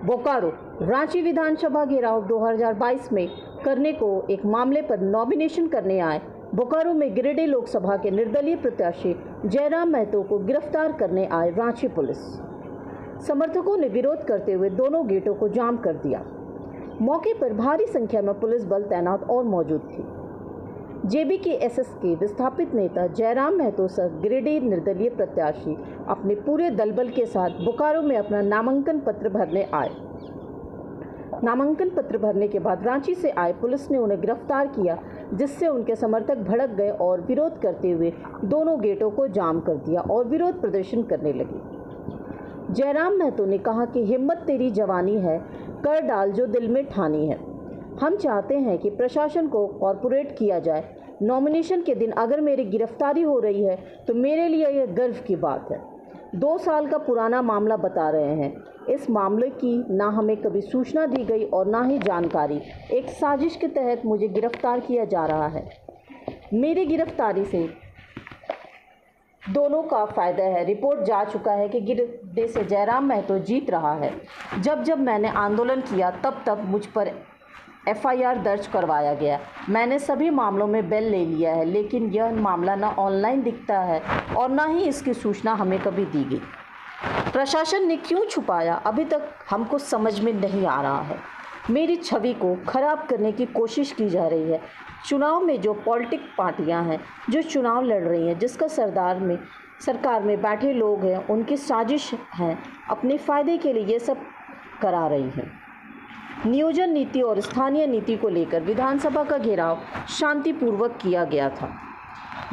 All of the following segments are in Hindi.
बोकारो रांची विधानसभा घेराव 2022 में करने को एक मामले पर नॉमिनेशन करने आए बोकारो में गिरिडीह लोकसभा के निर्दलीय प्रत्याशी जयराम महतो को गिरफ्तार करने आए रांची पुलिस समर्थकों ने विरोध करते हुए दोनों गेटों को जाम कर दिया। मौके पर भारी संख्या में पुलिस बल तैनात और मौजूद थी। जेबी के एसएस के विस्थापित नेता जयराम महतो सह गिरिडीह निर्दलीय प्रत्याशी अपने पूरे दलबल के साथ बोकारो में अपना नामांकन पत्र भरने आए। नामांकन पत्र भरने के बाद रांची से आए पुलिस ने उन्हें गिरफ्तार किया, जिससे उनके समर्थक भड़क गए और विरोध करते हुए दोनों गेटों को जाम कर दिया और विरोध प्रदर्शन करने लगे। जयराम महतो ने कहा कि हिम्मत तेरी जवानी है, कर डाल जो दिल में ठानी है। हम चाहते हैं कि प्रशासन को कॉर्पोरेट किया जाए। नॉमिनेशन के दिन अगर मेरी गिरफ्तारी हो रही है तो मेरे लिए यह गर्व की बात है। 2 साल का पुराना मामला बता रहे हैं। इस मामले की ना हमें कभी सूचना दी गई और ना ही जानकारी। एक साजिश के तहत मुझे गिरफ्तार किया जा रहा है। मेरी गिरफ्तारी से दोनों का फ़ायदा है। रिपोर्ट जा चुका है कि गिरिडीह से जयराम महतो जीत रहा है। जब मैंने आंदोलन किया तब मुझ पर FIR दर्ज करवाया गया। मैंने सभी मामलों में बेल ले लिया है, लेकिन यह मामला ना ऑनलाइन दिखता है और ना ही इसकी सूचना हमें कभी दी गई। प्रशासन ने क्यों छुपाया, अभी तक हमको समझ में नहीं आ रहा है। मेरी छवि को खराब करने की कोशिश की जा रही है। चुनाव में जो पॉलिटिक पार्टियां हैं जो चुनाव लड़ रही हैं, जिसका सरकार में बैठे लोग हैं, उनकी साजिश है। अपने फ़ायदे के लिए ये सब करा रही हैं। नियोजन नीति और स्थानीय नीति को लेकर विधानसभा का घेराव शांतिपूर्वक किया गया था।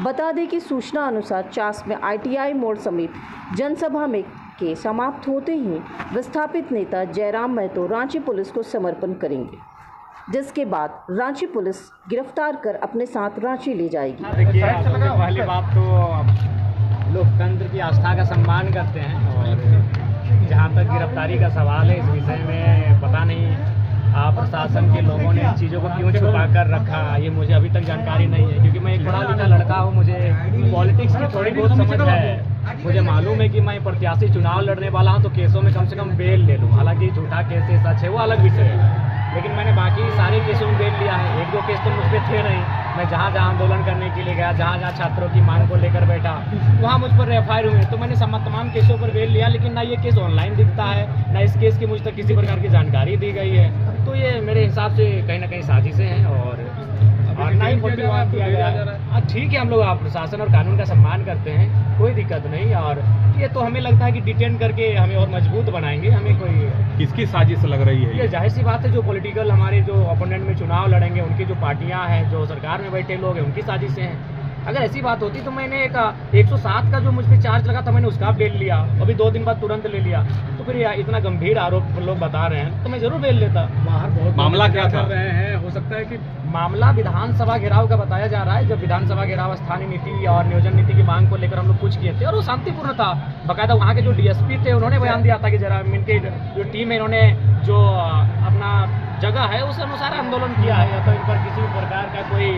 बता दें कि सूचना अनुसार चास में ITI मोड़ समेत जनसभा में के समाप्त होते ही विस्थापित नेता जयराम महतो रांची पुलिस को समर्पण करेंगे, जिसके बाद रांची पुलिस गिरफ्तार कर अपने साथ रांची ले जाएगी। देखिए, पहली बात तो लोकतंत्र की आस्था का सम्मान करते हैं और जहाँ तक गिरफ्तारी का सवाल है, इस विषय में पता नहीं प्रशासन के लोगों ने इन चीज़ों को क्यों छुपा कर रखा, ये मुझे अभी तक जानकारी नहीं है। क्योंकि मैं एक पढ़ा लिखा लड़का हूँ, मुझे पॉलिटिक्स की थोड़ी बहुत समझ है। मुझे मालूम है कि मैं प्रत्याशी चुनाव लड़ने वाला हूँ तो केसों में कम से कम बेल ले लूँ। हालांकि झूठा केस है, सच है, वो अलग विषय है, लेकिन मैंने बाकी सारे केसों में बेल लिया है। 1-2 केस तो मुझ पर थे नहीं। मैं जहाँ आंदोलन करने के लिए गया, जहाँ छात्रों की मांग को लेकर बैठा, वहाँ मुझ पर FIR हुए, तो मैंने तमाम केसों पर बेल लिया। लेकिन ना ये केस ऑनलाइन दिखता है, ना इस केस की मुझ तक किसी प्रकार की जानकारी दी गई है। तो ये मेरे हिसाब से कहीं ना कहीं साजिशें हैं और ना ही प्रतिवाद किया गया है। ठीक है, हम लोग प्रशासन और कानून का सम्मान करते हैं, कोई दिक्कत नहीं। और ये तो हमें लगता है कि डिटेन करके हमें और मजबूत बनाएंगे। हमें कोई किसकी साजिश लग रही है? ये जाहिर सी बात है, जो पॉलिटिकल हमारे जो अपोनेंट में चुनाव लड़ेंगे, उनकी जो पार्टियां हैं, जो सरकार में बैठे लोग हैं, उनकी साजिशें हैं। अगर ऐसी बात होती तो मैंने एक 107 का जो मुझ पर चार्ज लगा था, मैंने उसका बेल लिया, अभी 2 दिन बाद तुरंत ले लिया। तो फिर इतना गंभीर आरोप लोग बता रहे हैं तो मैं जरूर बेल लेता। बाहर बहुत मामला क्या कर रहे हैं, हो सकता है कि मामला विधानसभा घेराव का बताया जा रहा है। जब विधानसभा घेराव स्थानीय नीति और नियोजन नीति की मांग को लेकर हम लोग कुछ किए थे और वो शांतिपूर्ण था। बाकायदा वहाँ के जो DSP थे, उन्होंने बयान दिया था कि जयराम इनके जो टीम है, इन्होंने जो अपना जगह है उस अनुसार आंदोलन किया है। तो इन पर किसी भी प्रकार का कोई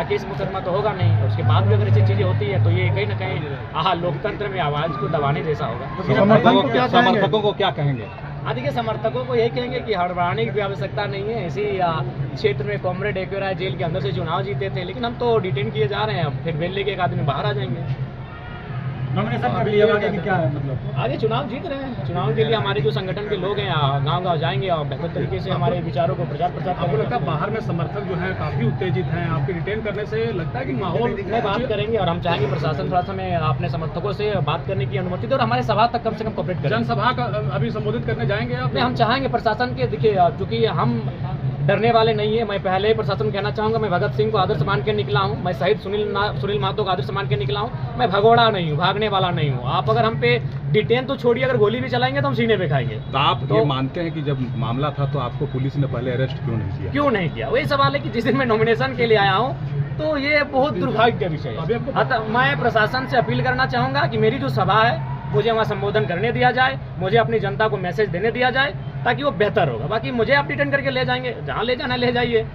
केस मुकदमा तो होगा नहीं। और उसके बाद भी अगर ऐसी चीज़ें होती है तो ये कहीं ना कहीं लोकतंत्र में आवाज़ को दबाने जैसा होगा। समर्थकों को क्या कहेंगे? देखिए, समर्थकों को यही कहेंगे कि हड़बड़ाने की आवश्यकता नहीं है। इसी क्षेत्र में कॉमरेड एक राय जेल के अंदर से चुनाव जीते थे, लेकिन हम तो डिटेन किए जा रहे हैं। फिर बेल लेके एक आदमी बाहर आ जाएंगे। नॉमिनेशन कर लिया कि क्या है, मतलब आगे चुनाव जीत रहे हैं। चुनाव के लिए हमारे जो संगठन के लोग हैं गांव-गांव जाएंगे और बेहतर तरीके से हमारे विचारों को प्रचार करेंगे। आपको लगता है बाहर में समर्थक जो है काफी उत्तेजित हैं, आपके डिटेन करने से लगता है कि माहौल में बात करेंगे और हम चाहेंगे प्रशासन थोड़ा सा हमें अपने समर्थकों से बात करने की अनुमति दे और हमारे सभा तक कम से कम कॉपरेट करें। जनसभा का अभी संबोधित करने जाएंगे आप? हम चाहेंगे प्रशासन के, देखिए, चूंकि हम डरने वाले नहीं है। मैं पहले ही प्रशासन कहना चाहूँगा, मैं भगत सिंह को आदर्श मान के निकला हूँ, मैं शहीद सुनील महतो को आदर्श मान के निकला हूँ। मैं भगोड़ा नहीं हूँ, भागने वाला नहीं हूँ। आप अगर हम पे डिटेन तो छोड़िए, अगर गोली भी चलाएंगे तो हम सीने पे खाएंगे। तो आप ये मानते हैं कि जब मामला था तो आपको पुलिस ने पहले अरेस्ट क्यों नहीं किया? वही सवाल है कि जिस दिन मैं नॉमिनेशन के लिए आया हूँ तो ये बहुत दुर्भाग्य का विषय है। मैं प्रशासन से अपील करना चाहूँगा कि मेरी जो सभा है मुझे वहाँ संबोधन करने दिया जाए, मुझे अपनी जनता को मैसेज देने दिया जाए, ताकि वो बेहतर होगा। बाकी मुझे आप रिटर्न करके ले जाएंगे, जहाँ ले जाना ले जाइए।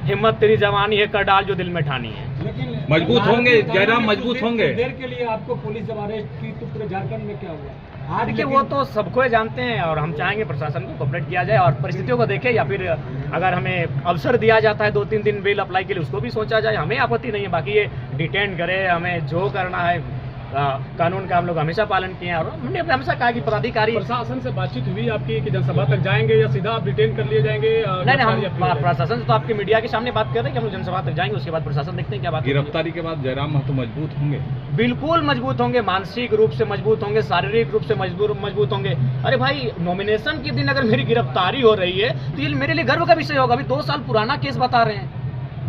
हिम्मत तेरी जवानी है, कर डाल जो दिल में ठानी है। लेकिन मजबूत होंगे जयराम, मजबूत होंगे। देर के लिए आपको पुलिस जब अरेस्ट की तो पूरे झारखंड में क्या हुआ? देखिए वो तो सबको जानते हैं और हम चाहेंगे प्रशासन को कोऑपरेट किया जाए और परिस्थितियों को देखे, या फिर अगर हमें अवसर दिया जाता है 2-3 दिन बेल अप्लाई के लिए उसको भी सोचा जाए, हमें आपत्ति नहीं है। बाकी ये डिटेन करे, हमें जो करना है कानून का हम लोग हमेशा पालन किए हैं और हमने हमेशा कहा कि पदाधिकारी। प्रशासन से बातचीत हुई आपकी कि जनसभा तक जाएंगे या सीधा आप डिटेन कर लिए जाएंगे? नहीं, हम प्रशासन से तो आपके मीडिया के सामने बात कर रहे हैं कि हम लोग जनसभा तक जाएंगे, उसके बाद प्रशासन देखते हैं क्या बात। गिरफ्तारी के बाद जयराम महतो मजबूत होंगे? बिल्कुल मजबूत होंगे, मानसिक रूप से मजबूत होंगे, शारीरिक रूप से मजबूत होंगे। अरे भाई, नॉमिनेशन के दिन अगर मेरी गिरफ्तारी हो रही है तो ये मेरे लिए गर्व का विषय होगा। अभी 2 साल पुराना केस बता रहे हैं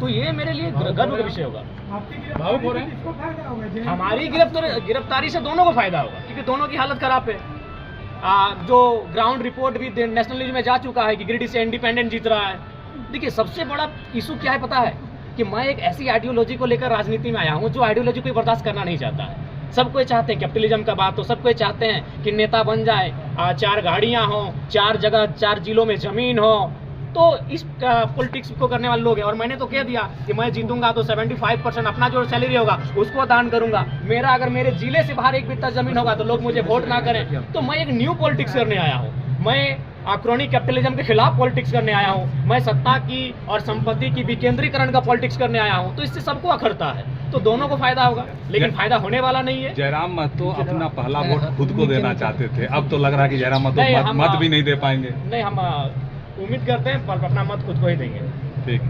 तो ये मेरे लिए गर्व का विषय होगा। भावुक हो रहे हैं? हमारी गिरफ्तारी से दोनों को फायदा होगा क्योंकि दोनों की हालत खराब है। जो ग्राउंड रिपोर्ट भी नेशनल न्यूज में जा चुका है कि गिरिडीह से इंडिपेंडेंट जीत रहा है। देखिए सबसे बड़ा इशू क्या है पता है कि मैं एक ऐसी आइडियोलॉजी को लेकर राजनीति में आया हूँ जो आइडियोलॉजी कोई बर्दाश्त करना नहीं चाहता है। सब कोई चाहते हैं कैपिटलिज्म का बात, तो सब कोई चाहते हैं कि नेता बन जाए, 4 गाड़ियाँ हों, 4 जगह 4 जिलों में जमीन हो, तो इस पॉलिटिक्स को करने वाले लोग हैं। और मैंने तो कह दिया कि मैं जीतूंगा तो 75% अपना जो सैलरी होगा उसको दान करूंगा। मेरा अगर मेरे जिले से बाहर 1 बित्ता जमीन होगा तो लोग मुझे वोट ना करें। तो मैं एक न्यू पॉलिटिक्स करने आया हूँ, मैं क्रॉनिक कैपिटलिज्म के खिलाफ पॉलिटिक्स करने आया हूँ, मैं सत्ता की और संपत्ति की विकेंद्रीकरण का पॉलिटिक्स करने आया हूँ। तो इससे सबको अखरता है, तो दोनों को फायदा होगा, लेकिन फायदा होने वाला नहीं है। जयराम महतो अपना पहला वोट खुद को देना चाहते थे, अब तो लग रहा है कि जयराम महतो मत भी नहीं दे पाएंगे। नहीं, हम उम्मीद करते हैं पर अपना मत खुद को ही देंगे। ठीक।